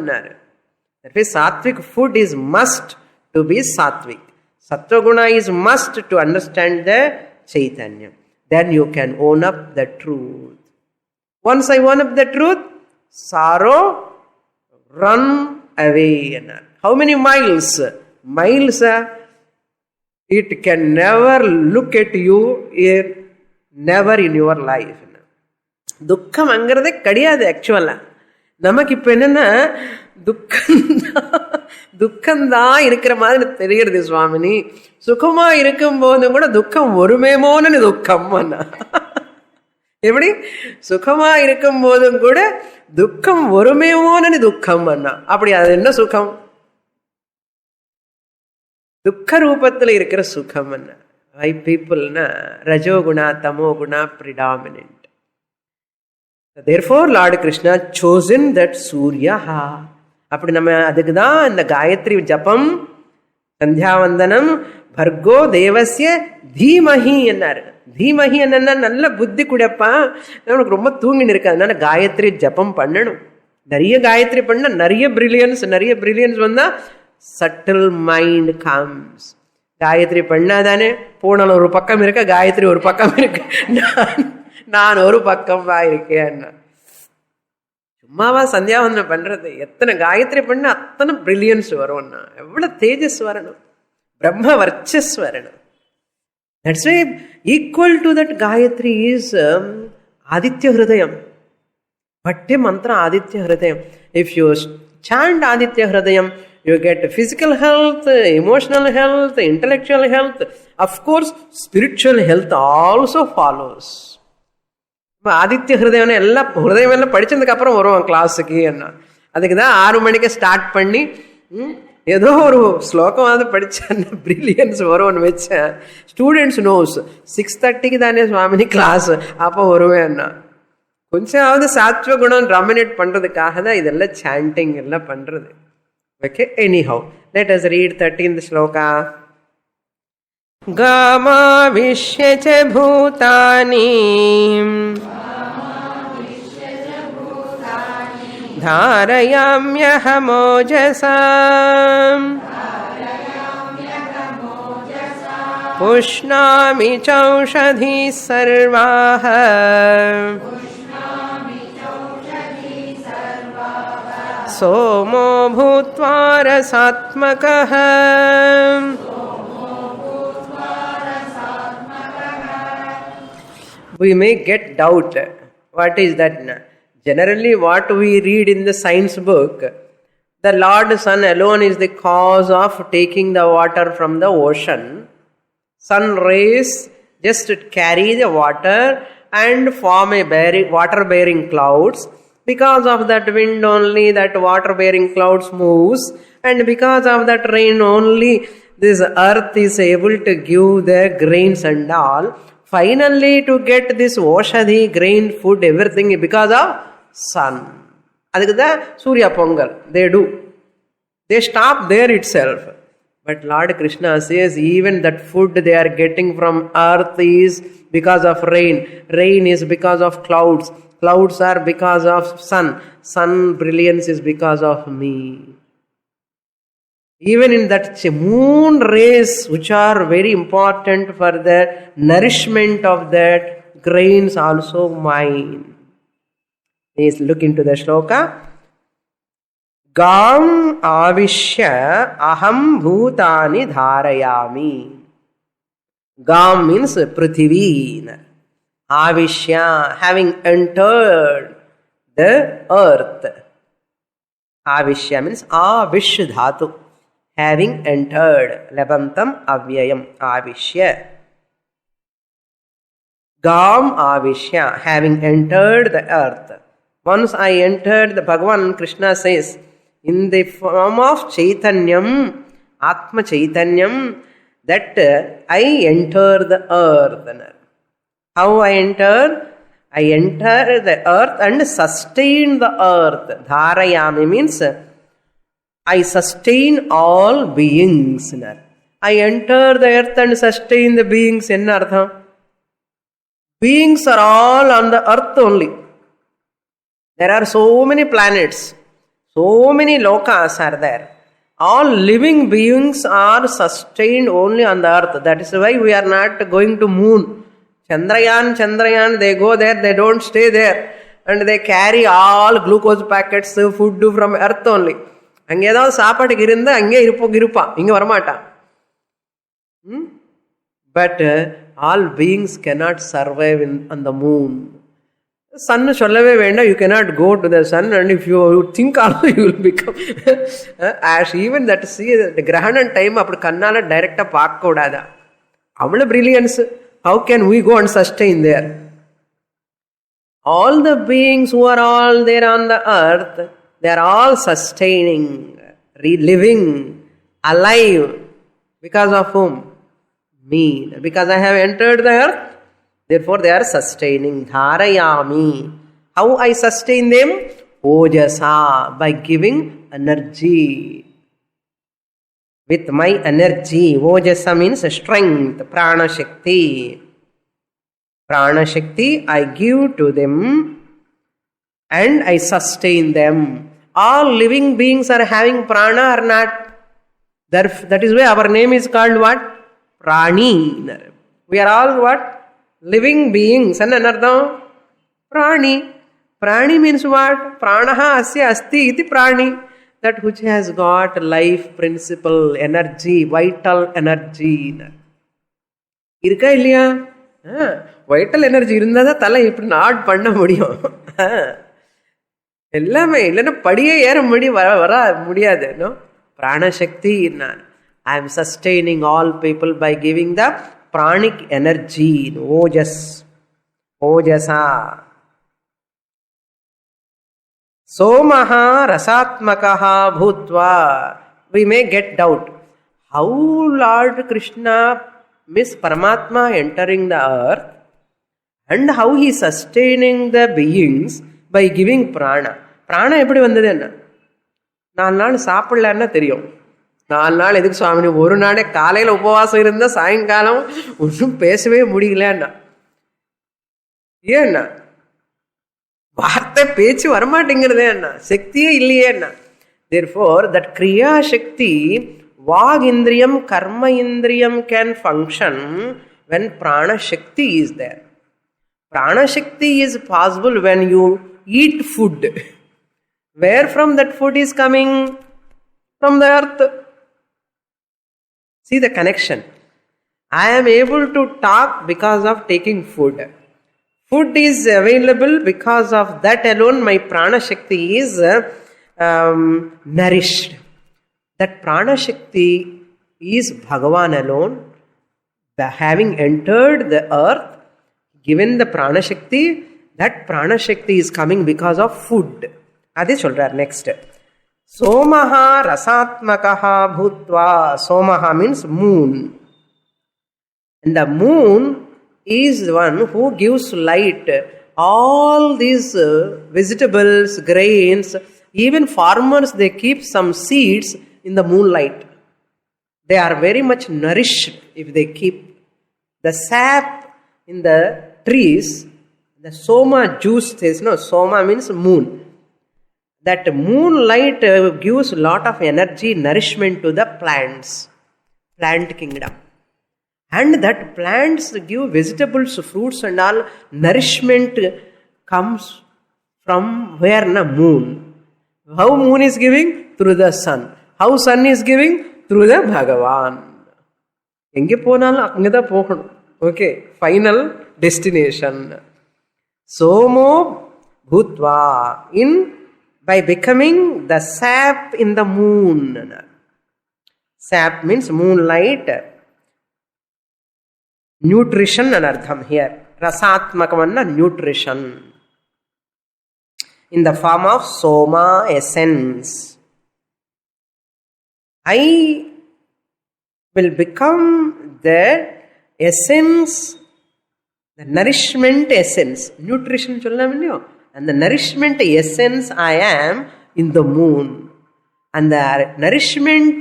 That means sattvic food is must to be sattvic. Sattva guna is must to understand the Chaitanya. Then you can own up the truth. Once I own up the truth, sorrow run away. How many miles? Miles, it can never look at you, never in your life. Dukkham angarade kadiyadu actually. நமக்கு இப்ப என்னன்னா துக்கம்தான் இருக்கிற மாதிரி தெரியுது சுவாமினி. சுகமா இருக்கும் போதும் கூட துக்கம் ஒருமேமோன்னு துக்கம். எப்படி சுகமா இருக்கும் போதும் கூட துக்கம் ஒருமேமோன்னு துக்கம் அண்ணா. அப்படி அது என்ன சுகம்? துக்க ரூபத்துல இருக்கிற சுகம் அண்ணா. வை பீப்புள்னா ரஜோகுணா தமோகுணா predominant. Therefore Lord Krishna chosen that Surya. அப்படி நம்ம அதுக்கு தான் இந்த காயத்ரி ஜபம், சந்தியாவந்தனம், பர்கோ தேவஸ்ய தீமஹி என்னாரு. தீமஹி என்னன்னா நல்ல புத்தி கூடப்பா, நமக்கு ரொம்ப தூங்கின்னு இருக்கு, அதனால காயத்ரி ஜபம் பண்ணணும். நிறைய காயத்ரி பண்ண நிறைய பிரில்லியன்ஸ் வந்தா சட்டில் மைண்ட் கம்ஸ். காயத்ரி பண்ணாதானே பூனல் ஒரு பக்கம் இருக்க, காயத்ரி ஒரு பக்கம் இருக்கு, நான் ஒரு பக்கம் இருக்கேன். சும்மாவா சந்தியாவந்தனம் பண்றது? எத்தனை காயத்ரி பண்ண அத்தனை பிரில்லியன்ஸ் வரும்னா, எவ்வளவு தேஜஸ் வரணும், பிரம்ம வர்ச்சஸ் வரணும். That's why equal to that Gayatri is Aditya Hridayam. Bhatte mantra Aditya Hridayam. If you chant Aditya Hridayam, you get physical health, emotional health, intellectual health. Of course, spiritual health also follows. Aditya ஹிருதயம் எல்லாம் ஹிருதயம் எல்லாம் படிச்சதுக்கு அப்புறம் வருவான் கிளாஸுக்கு. என்ன அதுக்கு தான் 6 மணிக்கு ஸ்டார்ட் பண்ணி ஏதோ ஒரு ஸ்லோகமாவது படிச்சேன், பிரில்லியன்ஸ் வரும்னு வச்சேன். ஸ்டூடெண்ட்ஸ் நோஸ் 6:30க்கு தானே சுவாமினி கிளாஸ், அப்போ வருவேன்னா கொஞ்சமாவது சாத்வ குணம் டாமினேட் பண்றதுக்காக தான் இதெல்லாம் சாண்டிங் எல்லாம் பண்றது. Okay, anyhow let us read 13th sloka. காமாவிஷ்ய ச பூதானி धारयाम्यहमोजसा पुष्णामि चौषधीः सर्वाः सोमो भूत्वा रसात्मकः. We may get doubt. What is that? Generally, what we read in the science book, the Lord Sun alone is the cause of taking the water from the ocean. Sun rays just carry the water and form a water-bearing clouds. Because of that wind only, that water-bearing clouds moves, and because of that rain only, this earth is able to give the grains and all. Finally, to get this oshadhi, grain, food, everything because of sun. அதுக்கு தான் Surya Pongal. They stop there itself. But Lord Krishna says even that food they are getting from earth is because of rain. Rain is because of clouds. Clouds are because of sun. Sun brilliance is because of me. Even in that moon rays, which are very important for the nourishment of that grains, also mine. Please look into the shloka. Gam avishya aham bhutani dharayami. Gam means Prithvi. Avishya, having entered the earth. Avishya means avish dhatu. Having entered. Labantam avyayam. Avishya. Gam avishya, having entered the earth. Once I entered, the Bhagavan Krishna says, in the form of Chaitanyam, Atma Chaitanyam, that I enter the earth. How I enter? I enter the earth and sustain the earth. Dharayami means I sustain all beings. I enter the earth and sustain the beings. Enna artham? Beings are all on the earth only. There are so many planets, so many lokas are there. All living beings are sustained only on the earth. That is why we are not going to moon. Chandrayaan, they go there, they don't stay there. And they carry all glucose packets, food from earth only. அங்கே ஏதாவது சாப்பாட்டுக்கு இருந்தா அங்கே இருப்பான், இங்க வரமாட்டான். But all beings cannot survive on the moon. Sun சொல்லவே வேண்டாம். You cannot go to the sun, and if you think also you will become ash. Even that see the Grahanam time அப்படி கண்ணால டைரக்டா பார்க்க கூடாதா? அவ்வளவு brilliance. How can we go and sustain there? All the beings who are all there on the earth, they are all sustaining, reliving, alive. Because of whom? Me. Because I have entered the earth, therefore they are sustaining. Dharayami. How I sustain them? Ojasa. By giving energy. With my energy. Ojasa means strength. Prana Shakti. Prana Shakti I give to them and I sustain them. All living beings are having prana or not? That is why our name is called what? Prani. We are all what? Living beings. And another Prani. Prani means what? Pranaha asya asti iti prani. That which has got life principle, energy, vital energy. Irka illiya? Vital energy இருந்தால் தான் தலை இப்படி not பண்ண முடியும். எல்லாமே இல்லைன்னா படியே ஏற வர முடியாது. நோ பிராணசக்தி. நான் I am sustaining all people by giving the pranic energy. ஓஜஸ். ஓஜசா. சோமஹா ரசாத்மகா பூத்வா. We may get doubt how Lord Krishna Miss Paramatma entering the earth and how he sustaining the beings by giving prana. Prana எப்படி வந்தது? என்ன 4 நாள் சாப்பிடலன்னா தெரியும். 4 நாள் எதுக்கு சுவாமி? ஒரு நாளே காலையில் உபவாசம் இருந்தா சாயங்காலம் ஒன்றும் பேசவே முடியலன்னா ஏன்னா வார்த்தை பேச்சு வரமாட்டேங்கிறதே என்ன, சக்தியே இல்லையே என்ன. Therefore that kriya shakti, Vag Indriyam, Karma Indriyam can function when Prana Shakti is there. Prana Shakti is possible when you eat food. Where from that food is coming? From the earth. See the connection. I am able to talk because of taking food. Food is available because of that alone my Prana Shakti is nourished. That Prana Shakti is Bhagavan alone. Having entered the earth, given the Prana Shakti, that Prana Shakti is coming because of food. Adi solrar next. Somaha rasatmakaha bhutva. Somaha means moon. And the moon is the one who gives light. All these vegetables, grains, even farmers, they keep some seeds in the moonlight. They are very much nourished if they keep the sap in the trees. The soma juice says, no, soma means moon. That moonlight gives a lot of energy, nourishment to the plants, plant kingdom. And that plants give vegetables, fruits and all, nourishment comes from where? Na moon. How moon is giving? Through the sun. How sun is giving? Through the Bhagavan. எங்கே போனாலும் அங்கே தான் போகணும். Okay, final destination. சோமோ பூத்வா, in by becoming the sap in the moon. Sap means moonlight. Nutrition anartham here. Rasatmakamanna nutrition. In the form of soma, essence. I will become the essence, the nourishment essence. Nutrition solla. And the nourishment essence I am in the moon. And the nourishment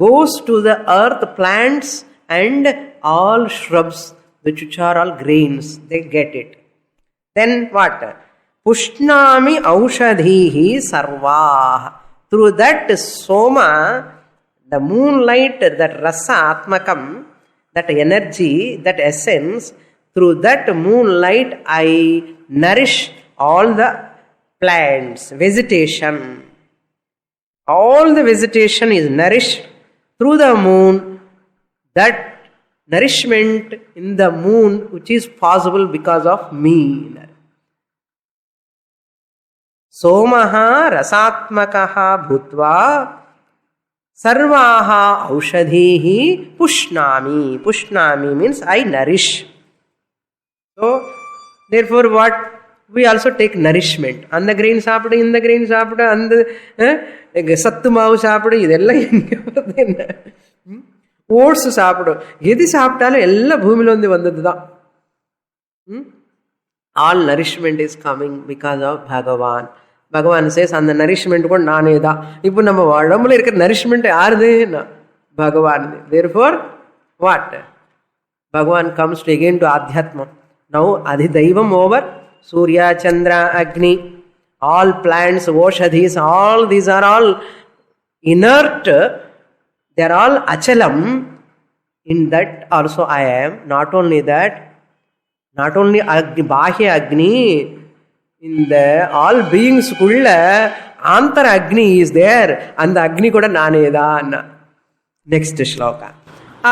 goes to the earth, plants and all shrubs, which are all grains. They get it. Then what? Pushnami aushadhihi sarvah. Through that soma, the moonlight, that rasa atmakam, that energy, that essence, through that moonlight I nourish all the plants, vegetation. All the vegetation is nourished through the moon. That nourishment in the moon, which is possible because of me. సోమః రసాత్మకః భూత్వా సర్వాః ఔషధీః పుష్ణామి. పుష్ణామి means I nourish. So therefore what we also take nourishment. அந்த grain சாப்பிடு, இந்த கிரெயின் சாப்பிடு, அந்த சத்து மாவு சாப்பிடு, இதெல்லாம் எங்கே வருது? என்ன ஓட்ஸ் சாப்பிடும். எது சாப்பிட்டாலும் எல்லாம் பூமியில வந்தது தான். All nourishment is coming because of Bhagavan. Bhagavan chase அந்த நரிஷ்மெண்ட் கூட நானே தான். இப்போ நம்ம உடம்புல இருக்கிற நரிஷ்மெண்ட் யாருது? பகவான். therefore what? Bhagavan comes to again to Adhyatma. Now Adhidaivam over Surya, Chandra, Agni, all plants, Oshadhis, all these are all inert. They are all achalam. In that also I am. Not only that, not only Agni, Bahya Agni, in the all beings kulla Antara Agni is there, and the Agni kuda naneda. Next shloka.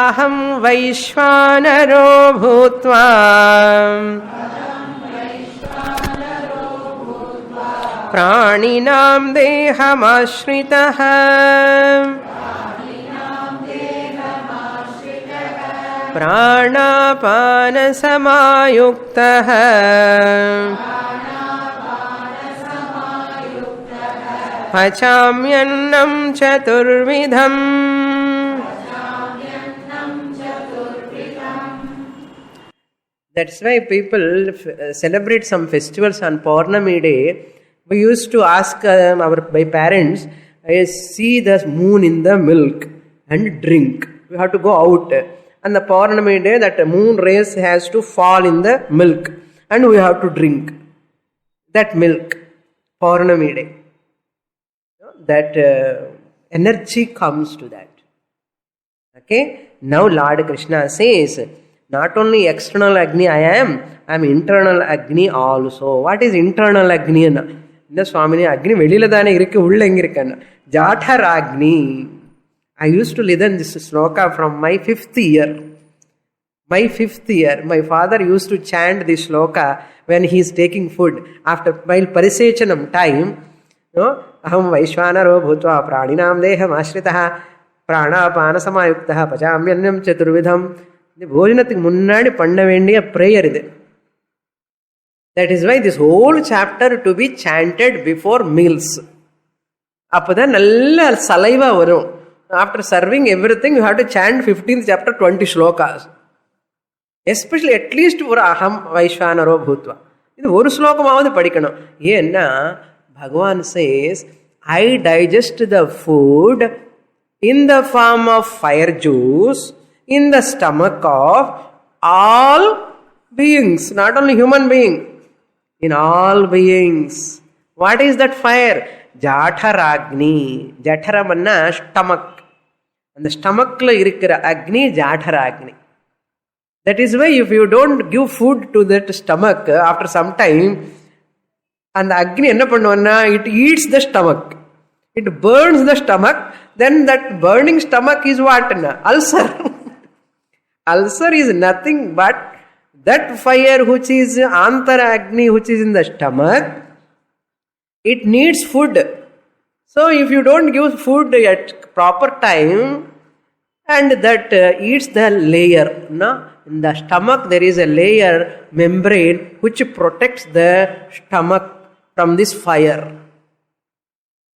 Aham Vaishvanaro Bhutva Praninam Dehamashritah Pranapana Samayuktah Pachamyannam Chaturvidham. That's why people celebrate some festivals on Purnami day. We used to ask my parents, see the moon in the milk and drink. We have to go out. And the Purnami day, that moon rays has to fall in the milk and we have to drink that milk. Purnami day. That energy comes to that. Okay? Now Lord Krishna says, not only external Agni I am internal Agni also. What is internal Agni? இந்த சுவாமினி அக்னி வெளியில தானே இருக்கு, உள்ள எங்க இருக்கன்னு. ஜாடர் அக்னி. I used to listen this sloka from my 5th year. My 5th year, my father used to chant this sloka when he is taking food. After while parisechanam time, aham vaishvanaro bhutva praninam deham ashritah pranapana samayuktah pachamyannam chaturvidham. இந்த போஜனத்துக்கு முன்னாடி பண்ண வேண்டிய prayer இது. That is why this whole chapter to be chanted before meals. அப்பதான் நல்ல saliva வரும். After serving everything, you have to chant 15th chapter 20 shlokas. Especially at least for aham vaishvanaro bhutva. இது ஒரு ஸ்லோகமாவது படிக்கணும். ஏன்னா Bhagavan says, I digest the food in the form of fire juice in the stomach of all beings, not only human being, in all beings. What is that fire? Jatharagni. Jatharamana stomach. And the stomach la irukira agni Jatharagni. That is why if you don't give food to that stomach after some time, and the agni enna pannuvanna, it eats the stomach. It burns the stomach. Then that burning stomach is what? Ulcer. Ulcer is nothing but that fire which is Antara Agni, which is in the stomach. It needs food. So if you don't give food at proper time, and that eats the layer. In the stomach there is a layer, membrane, which protects the stomach from this fire.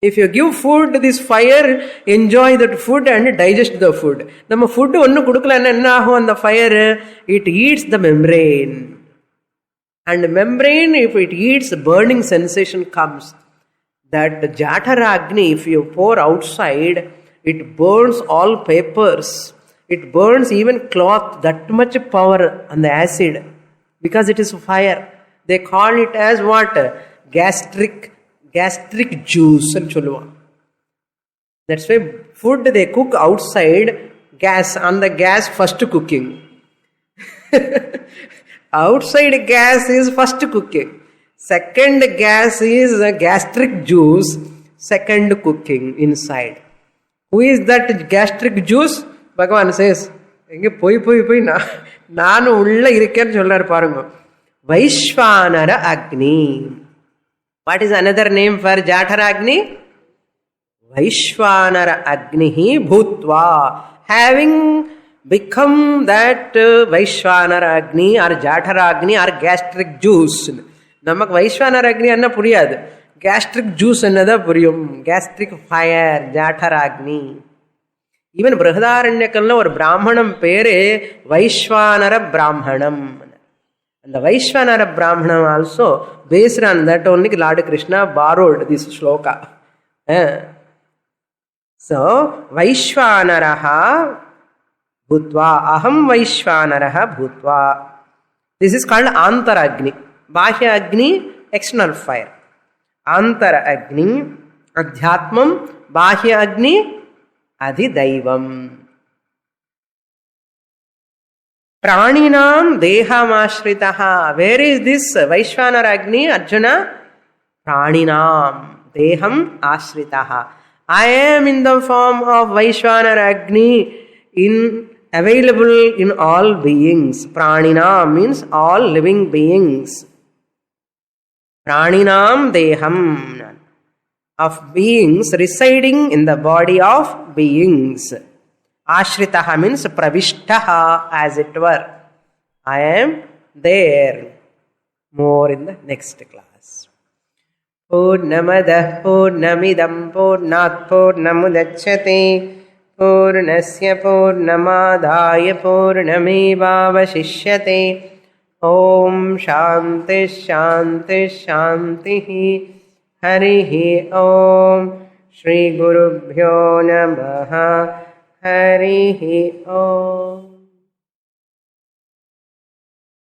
If you give food, this fire, enjoy that food and digest the food. Nama food onnu kudukalana enna agum and the fire, it eats the membrane. And membrane, if it eats, burning sensation comes. That Jatharagni, if you pour outside, it burns all papers. It burns even cloth, that much power on the acid. Because it is fire. They call it as what? Gastric juice. That's why food they cook outside, gas, on the gas first cooking. Outside gas is first cooking. Second gas is gastric juice, second cooking inside. Who is that gastric juice? Bhagavan says, எங்க போய் நானும் உள்ள இருக்கேன்னு சொல்றாரு பாருங்க. வைஸ்வானர அக்னி. What is another name for Jaఠaragni? Vaishvanara Agnihi Bhutva. Having become that Vaishvanara Agni or Jaఠaragni or gastric juice. Namak Vaishvanara Agni anna puriyadu. Gastric juice annada puriyum. Gastric fire, Jaఠaragni. Even Brihadaranyakalla or Brahmanam pere Vaishvanara Brahmanam. And the Vaishvanara Brahmanam also, based on that only Lord Krishna borrowed this shloka. So, Vaishvanaraha Bhutva, Aham Vaishvanaraha Bhutva. This is called Antara Agni. Bahya Agni, external fire. Antara Agni, Adhyatmam, Bahya Agni, Adhidaivam. Praninam Dehamashritaha. Where is this Vaishvanara Agni, Arjuna? Praninam Deham Ashritaha. I am in the form of Vaishvanara Agni, available in all beings. Praninam means all living beings. Praninam Deham, of beings residing in the body of beings. Ashritaha means pravishtaha, as it were. I am there. More in the next class. Purnamadah Purnamidam Purnat Purnamudachyate Purnasya Purnamadaya Purnamevavashishyate. Om Shanti Shanti Shanti. Harihi Om. Shri Gurubhyo Namaha. Harihi Om.